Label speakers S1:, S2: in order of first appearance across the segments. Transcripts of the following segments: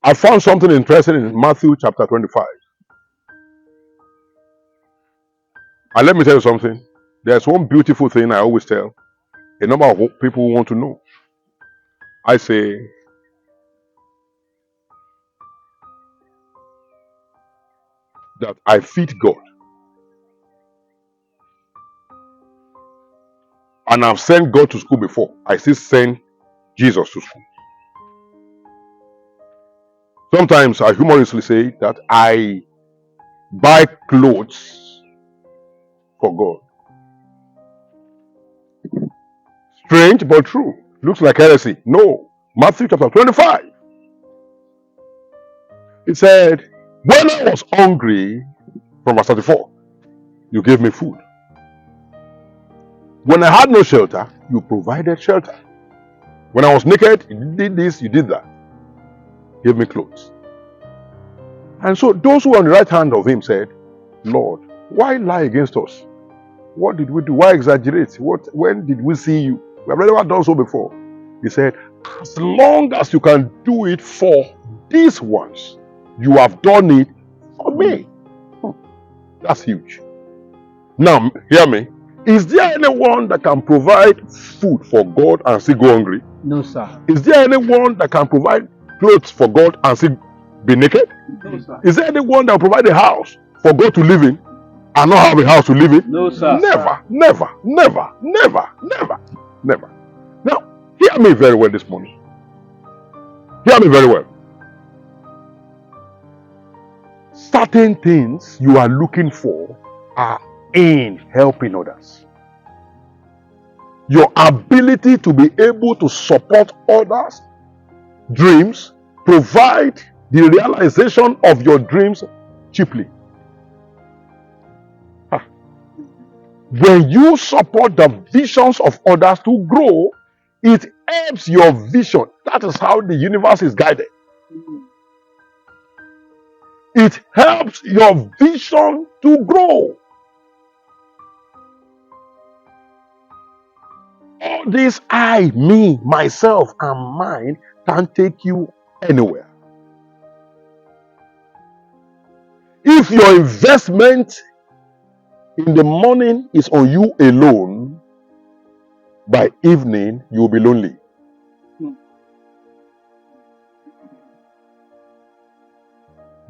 S1: I found something interesting in Matthew chapter 25. And let me tell you something. There's one beautiful thing I always tell a number of people who want to know. I say, that I feed God. And I've sent God to school before. I still send Jesus to school. Sometimes I humorously say that I buy clothes for God. Strange but true. Looks like heresy. No. Matthew chapter 25. It said, when I was hungry, from verse 34, you gave me food. When I had no shelter, you provided shelter. When I was naked, you did this, you did that. Gave me clothes. And so those who were on the right hand of him said, Lord, why lie against us? What did we do? Why exaggerate? When did we see you? We have never done so before. He said, as long as you can do it for these ones, you have done it for me. That's huge. Now, hear me. Is there anyone that can provide food for God and still go hungry?
S2: No, sir.
S1: Is there anyone that can provide clothes for God and still be naked?
S2: No, sir.
S1: Is there anyone that will provide a house for God to live in and not have a house to live in?
S2: No, sir.
S1: Never, never, never, never, never, never. Now, hear me very well this morning. Hear me very well. Certain things you are looking for are in helping others. Your ability to be able to support others' dreams, provide the realization of your dreams cheaply. When you support the visions of others to grow, it helps your vision. That is how the universe is guided. It helps your vision to grow. All this I, me, myself, and mine can take you anywhere. If your investment in the morning is on you alone, by evening you will be lonely.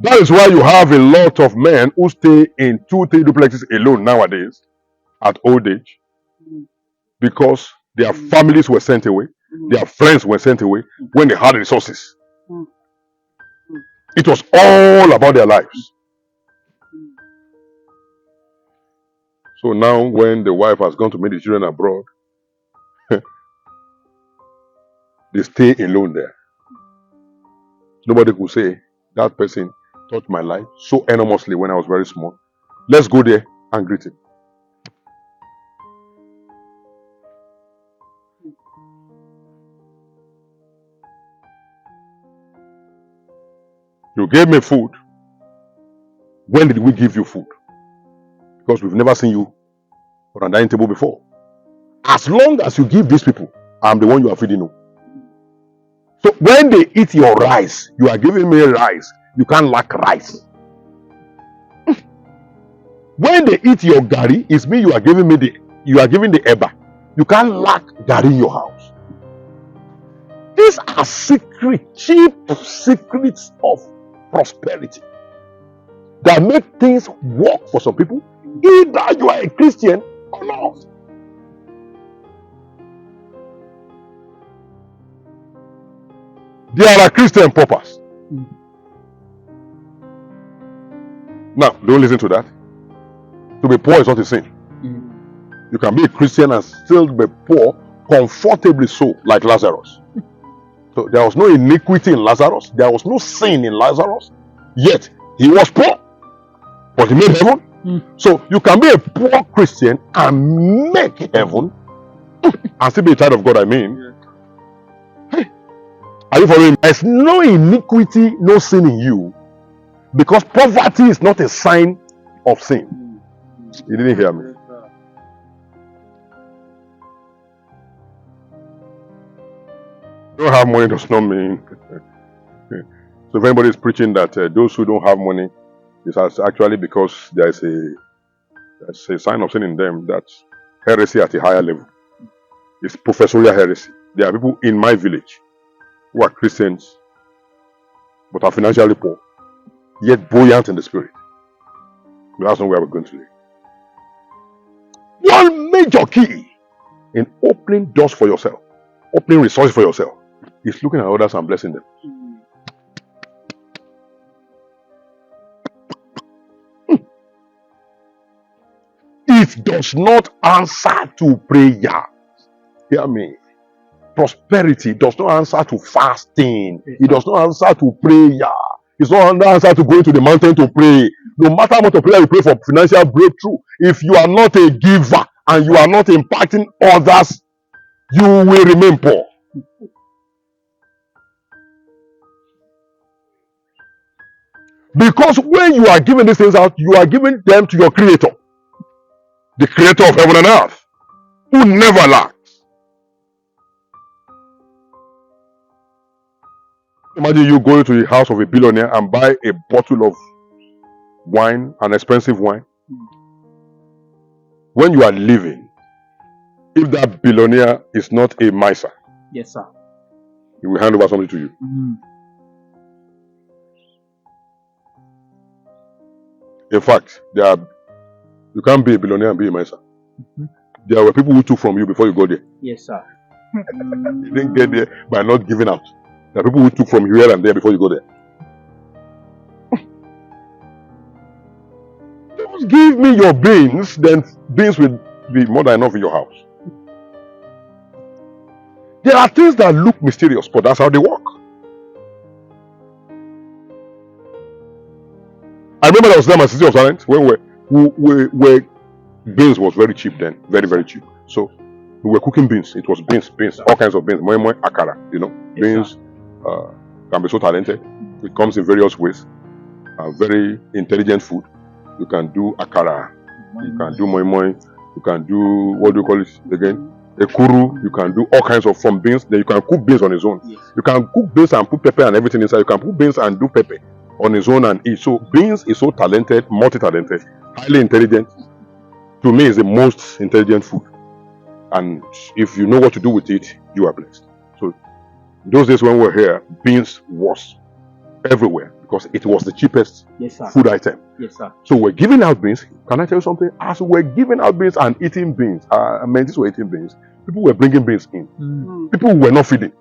S1: That is why you have a lot of men who stay in 2-3 duplexes alone nowadays at old age, because their families were sent away, their friends were sent away when they had resources. It was all about their lives. So now when the wife has gone to meet the children abroad, they stay alone there. Nobody could say, that person touched my life so enormously when I was very small. Let's go there and greet him. You gave me food. When did we give you food? Because we've never seen you on a dining table before. As long as you give these people, I'm the one you are feeding them. So when they eat your rice, you are giving me rice. You can't lack rice. When they eat your gari, it's me you are giving the eba. You can't lack gari in your house. These are cheap secrets of prosperity that make things work for some people, either you are a Christian or not. There are Christian paupers. Now, don't listen to that. To be poor is not a sin. You can be a Christian and still be poor, comfortably so, like Lazarus. So there was no iniquity in Lazarus. There was no sin in Lazarus. Yet he was poor, but he made heaven. So you can be a poor Christian and make heaven, and still be a child of God. I mean, hey, are you following? There's no iniquity, no sin in you, because poverty is not a sign of sin. You didn't hear me. You don't have money does not mean So if anybody is preaching that those who don't have money, it's actually because there's a sign of sin in them, that's heresy at a higher level. It's professorial heresy. There are people in my village who are Christians but are financially poor, yet buoyant in the spirit. But that's not where we're going to live. One major key in opening doors for yourself, opening resources for yourself, is looking at others and blessing them. It does not answer to prayer. Hear me. Prosperity does not answer to fasting. It does not answer to prayer. It's not answer to going to the mountain to pray. No matter how much of prayer you pray for financial breakthrough, if you are not a giver and you are not impacting others, you will remain poor. Because when you are giving these things out, you are giving them to your Creator, the Creator of heaven and earth, who never lacks. Imagine you going to the house of a billionaire and buy a bottle of wine, an expensive wine. When you are leaving, if that billionaire is not a miser,
S2: yes, sir,
S1: he will hand over something to you. In fact, you can't be a billionaire and be a miser. There were people who took from you before you got there.
S2: Yes, sir.
S1: You didn't get there by not giving out. There are people who took from here and there before you go there. Just give me your beans, then beans will be more than enough in your house. There are things that look mysterious, but that's how they work. I remember I was there in my city of talent when beans was very cheap then, very, very cheap. So we were cooking beans. It was beans, all kinds of beans, moi, akara, beans. Can be so talented. It comes in various ways. Very intelligent food. You can do akara, you can do moi, you can do, what do you call it again? Ekuru. You can do all kinds of from beans. Then you can cook beans on its own. Yes. You can cook beans and put pepper and everything inside. You can put beans and do pepper on its own and eat. So beans is so talented, multi-talented, highly intelligent. To me, it's the most intelligent food. And if you know what to do with it, you are blessed. So those days when we were here, beans was everywhere because it was the cheapest food item.
S2: Yes, sir.
S1: So we're giving out beans. Can I tell you something? As we're giving out beans and eating beans, this were eating beans, people were bringing beans in. People were not feeding.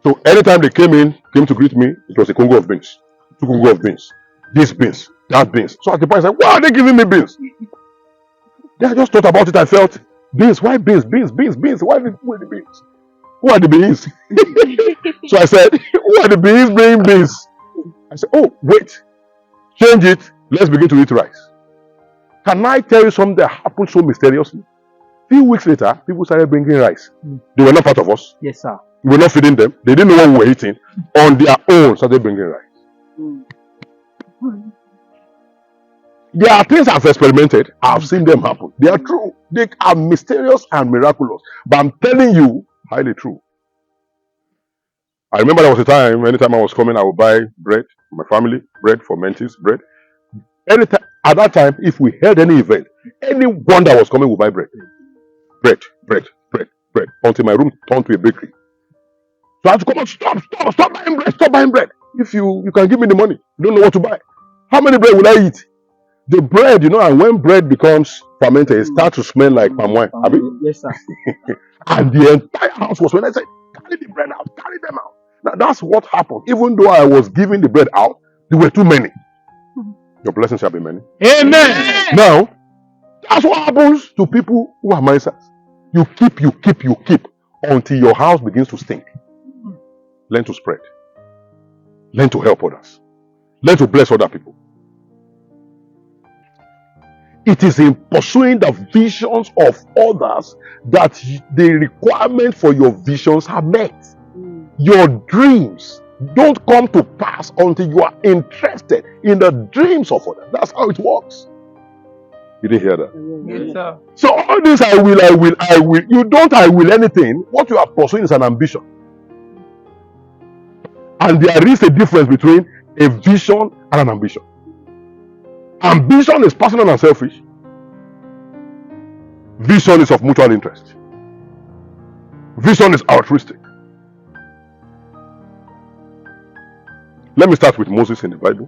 S1: So anytime they came to greet me, it was a Congo of beans. 2 Congo of beans. This beans, that beans. So at the point I said, why are they giving me beans? Then I just thought about it. I felt, beans, why beans? Beans. Why the beans? Who are the beans? So I said, who are the beans bringing beans? I said, oh, wait. Change it. Let's begin to eat rice. Can I tell you something that happened so mysteriously? A few weeks later, people started bringing rice. They were not part of us.
S2: Yes, sir.
S1: We were not feeding them. They didn't know what we were eating. On their own, started bringing rice. There are things I've experimented. I've seen them happen. They are true. They are mysterious and miraculous. But I'm telling you, highly true. I remember there was a time, anytime I was coming, I would buy bread, my family, bread for Mentis, bread. Anytime, at that time, if we held any event, anyone that was coming would buy bread. Bread. Until my room turned to a bakery. So I had to come out, stop buying bread. If you can give me the money, you don't know what to buy. How many bread will I eat? The bread, and when bread becomes fermented, it starts to smell like palm wine.
S2: Yes, sir.
S1: And the entire house was when I said, carry the bread out, carry them out. Now, that's what happened. Even though I was giving the bread out, there were too many. Your blessings shall be many.
S2: Amen.
S1: Now, that's what happens to people who are misers. You keep until your house begins to stink. Learn to spread. Learn to help others. Learn to bless other people. It is in pursuing the visions of others that the requirement for your visions are met. Your dreams don't come to pass until you are interested in the dreams of others. That's how it works. You didn't hear that?
S2: Yes, sir.
S1: So all this I will. You don't I will anything. What you are pursuing is an ambition. And there is a difference between a vision and an ambition. Ambition is personal and selfish. Vision is of mutual interest. Vision is altruistic. Let me start with Moses in the Bible.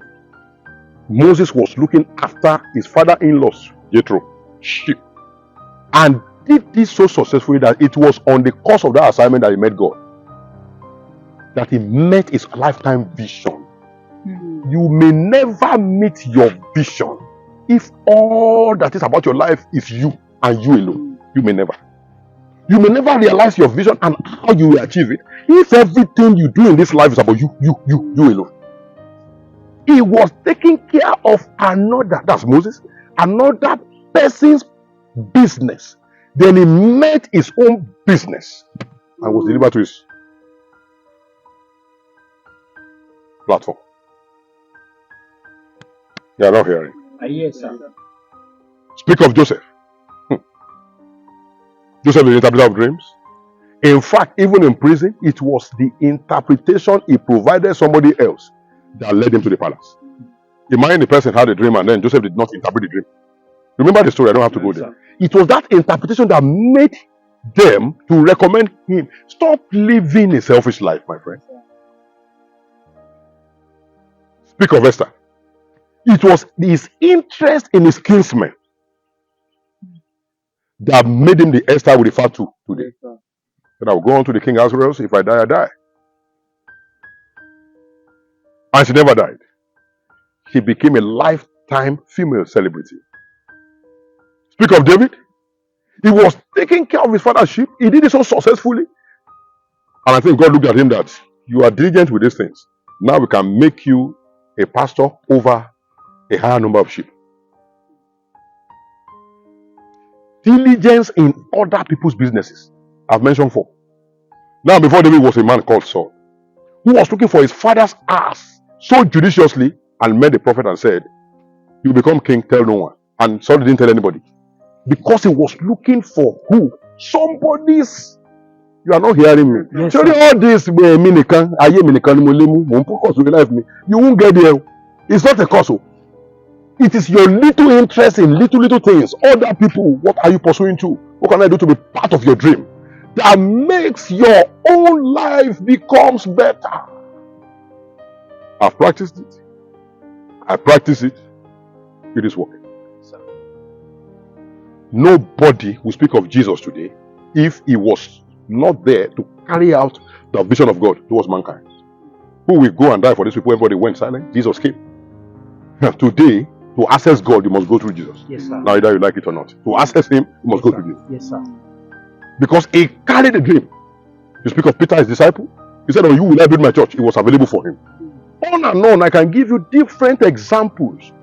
S1: Moses was looking after his father-in-law's Jethro sheep, and did this so successfully that it was on the course of that assignment that he met God, that he met his lifetime vision. You may never meet your vision if all that is about your life is you and you alone. You may never. You may never realize your vision and how you will achieve it if everything you do in this life is about you alone. He was taking care of another, that's Moses, another person's business. Then he met his own business and was delivered to his platform. You are not hearing.
S2: Yes, sir.
S1: Speak of Joseph. Joseph is the interpreter of dreams. In fact, even in prison, it was the interpretation he provided somebody else that led him to the palace. Imagine the person had a dream and then Joseph did not interpret the dream. Remember the story, I don't have to go there. It was that interpretation that made them to recommend him. Stop living a selfish life, my friend. Speak of Esther. It was his interest in his kinsmen that made him the Esther we refer to today. Then I will go on to the king Ahasuerus. If I die, I die. And she never died. She became a lifetime female celebrity. Speak of David. He was taking care of his father's sheep. He did it so successfully. And I think God looked at him that you are diligent with these things. Now we can make you a pastor over a higher number of sheep. Diligence in other people's businesses. I've mentioned 4. Now, before David was a man called Saul, who was looking for his father's ass so judiciously, and met the prophet and said, "You become king, tell no one." And Saul didn't tell anybody. Because he was looking for who? Somebody's. You are not hearing me.
S2: Yes,
S1: Surely all this, you won't get there. It's not a cause. It is your little interest in little things. Other people, what are you pursuing to? What can I do to be part of your dream? That makes your own life becomes better. I've practiced it. I practice it. It is working. Nobody will speak of Jesus today if he was not there to carry out the vision of God towards mankind. Who will go and die for these people? Everybody went silent. Jesus came. Today, to access God, you must go through Jesus.
S2: Yes, sir.
S1: Now, either you like it or not. To access him, you must go through Jesus.
S2: Yes, sir.
S1: Because he carried the dream. You speak of Peter, his disciple. He said, "Oh, you will build my church." It was available for him. On and on, I can give you different examples.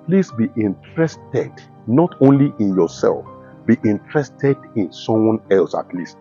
S1: Please be interested, not only in yourself, be interested in someone else at least.